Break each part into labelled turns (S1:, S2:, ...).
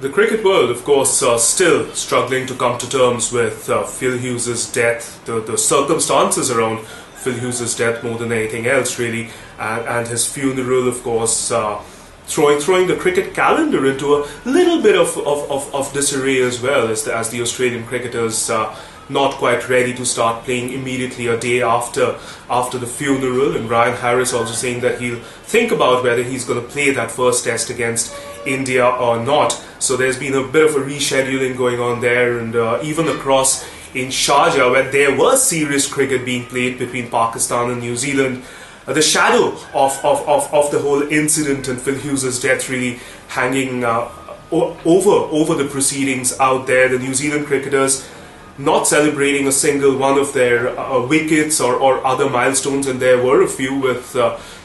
S1: The cricket world, of course, still struggling to come to terms with Phil Hughes' death, the circumstances around Phil Hughes' death more than anything else, really, and his funeral, of course, throwing the cricket calendar into a little bit of disarray as well, as the Australian cricketers not quite ready to start playing immediately a day after the funeral, and Ryan Harris also saying that he'll think about whether he's going to play that first test against India or not. So there's been a bit of a rescheduling going on there, and even across in Sharjah, where there was serious cricket being played between Pakistan and New Zealand, the shadow of the whole incident and Phil Hughes' death really hanging over the proceedings out there. The New Zealand cricketers not celebrating a single one of their wickets or other milestones, and there were a few, with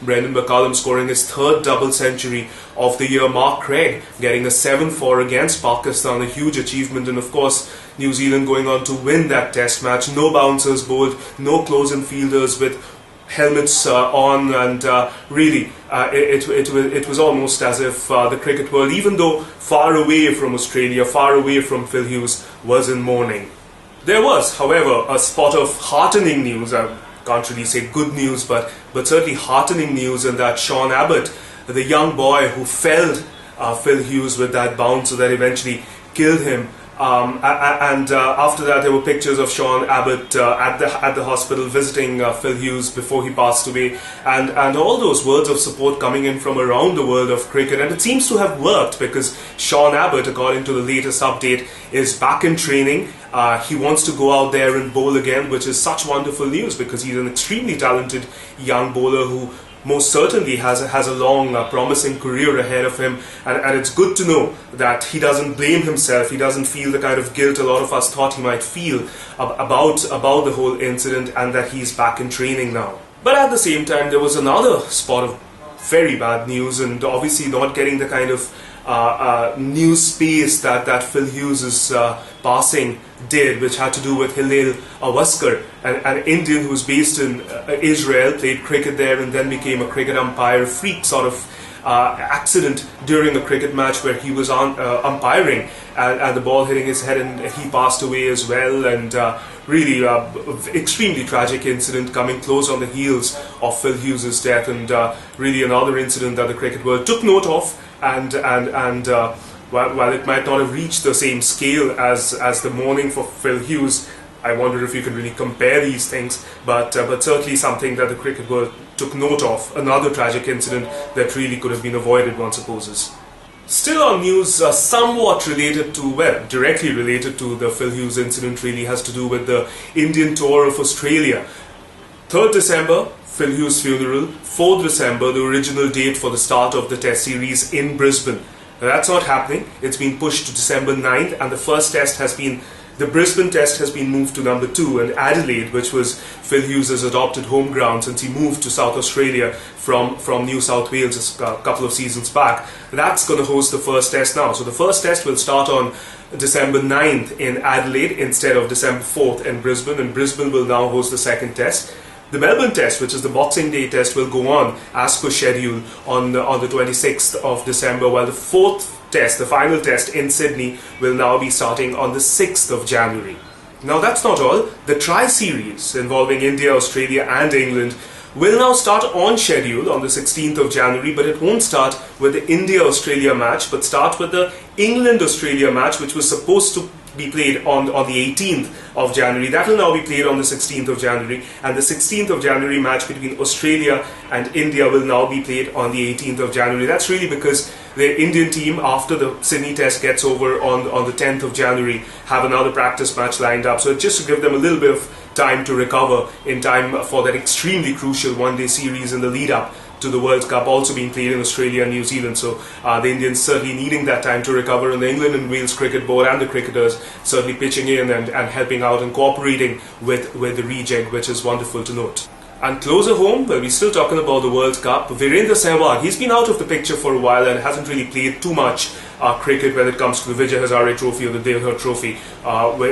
S1: Brendan McCullum scoring his third double century of the year, Mark Craig getting a 7-4 against Pakistan, a huge achievement, and of course New Zealand going on to win that test match. No bouncers bowled, no close-in fielders with helmets on, and really it was almost as if the cricket world, even though far away from Australia, far away from Phil Hughes, was in mourning. There was, however, a spot of heartening news. I can't really say good news, but certainly heartening news, in that Sean Abbott, the young boy who felled Phil Hughes with that bouncer that eventually killed him, and after that there were pictures of Sean Abbott at the hospital visiting Phil Hughes before he passed away, and all those words of support coming in from around the world of cricket, and it seems to have worked, because Sean Abbott, according to the latest update, is back in training. He wants to go out there and bowl again, which is such wonderful news, because he's an extremely talented young bowler who most certainly has a long, promising career ahead of him, and it's good to know that he doesn't blame himself. He doesn't feel the kind of guilt a lot of us thought he might feel about the whole incident, and that he's back in training now. But at the same time, there was another spot of very bad news, and obviously not getting the kind of news space that Phil Hughes' passing did, which had to do with Hillel Wesker, an Indian who was based in Israel, played cricket there, and then became a cricket umpire. Freak sort of accident during a cricket match where he was umpiring, and the ball hitting his head, and he passed away as well. And really extremely tragic incident, coming close on the heels of Phil Hughes' death, and really another incident that the cricket world took note of, and while it might not have reached the same scale as the mourning for Phil Hughes, I wonder if you can really compare these things, but certainly something that the cricket world took note of. Another tragic incident that really could have been avoided, one supposes. Still on news somewhat related to, well, directly related to the Phil Hughes incident, really has to do with the Indian tour of Australia. 3rd December, Phil Hughes' funeral. 4th December, the original date for the start of the Test series in Brisbane. Now, that's not happening. It's been pushed to December 9th, and the Brisbane test has been moved to number 2, and Adelaide, which was Phil Hughes' adopted home ground since he moved to South Australia from New South Wales a couple of seasons back, that's going to host the first test now. So the first test will start on December 9th in Adelaide instead of December 4th in Brisbane, and Brisbane will now host the second test. The Melbourne test, which is the Boxing Day test, will go on as per schedule on the 26th of December, while the fourth test, the final test in Sydney, will now be starting on the 6th of January. Now that's not all. The TriSeries involving India, Australia and England will now start on schedule on the 16th of January, but it won't start with the India-Australia match, but start with the England-Australia match, which was supposed to be played on the 18th of January. That will now be played on the 16th of January, and the 16th of January match between Australia and India will now be played on the 18th of January. That's really because the Indian team, after the Sydney test gets over on the 10th of January, have another practice match lined up. So just to give them a little bit of time to recover in time for that extremely crucial one-day series in the lead-up to the World Cup, also being played in Australia and New Zealand. So the Indians certainly needing that time to recover, and the England and Wales Cricket Board and the cricketers certainly pitching in and helping out and cooperating with the rejig, which is wonderful to note. And closer home, well, we're still talking about the World Cup. Virender Sehwag, he's been out of the picture for a while and hasn't really played too much cricket when it comes to the Vijay Hazare Trophy or the Devhar Trophy,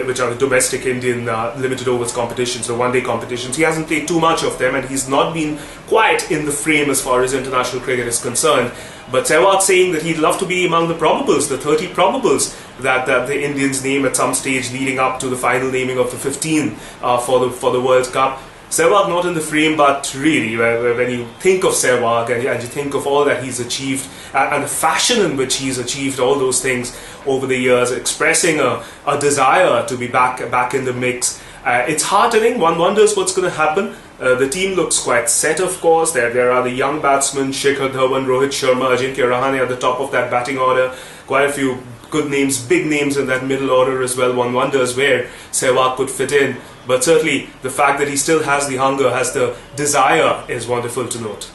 S1: which are the domestic Indian limited overs competitions, the one-day competitions. He hasn't played too much of them, and he's not been quite in the frame as far as international cricket is concerned. But Sehwag saying that he'd love to be among the probables, the 30 probables that the Indians name at some stage leading up to the final naming of the 15 for the World Cup. Sehwag not in the frame, but really, when you think of Sehwag and you think of all that he's achieved and the fashion in which he's achieved all those things over the years, expressing a desire to be back in the mix, it's heartening. One wonders what's going to happen. The team looks quite set, of course. There are the young batsmen, Shikhar Dhawan, Rohit Sharma, Ajinkya Rahane at the top of that batting order. Quite a few good names, big names in that middle order as well. One wonders where Sehwag could fit in. But certainly the fact that he still has the hunger, has the desire, is wonderful to note.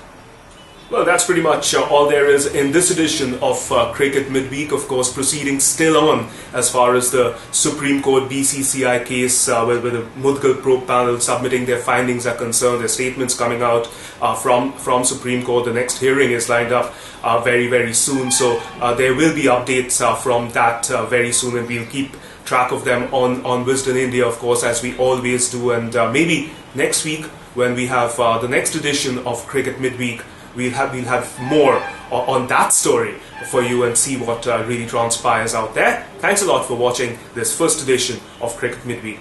S1: Well, that's pretty much all there is in this edition of Cricket Midweek. Of course, proceedings still on as far as the Supreme Court BCCI case with the Mudgal probe panel submitting their findings are concerned. Their statements coming out from Supreme Court. The next hearing is lined up very, very soon. So there will be updates from that very soon, and we'll keep track of them on Wisden India, of course, as we always do. And maybe next week, when we have the next edition of Cricket Midweek, we'll have more on that story for you and see what really transpires out there. Thanks a lot for watching this first edition of Cricket Midweek.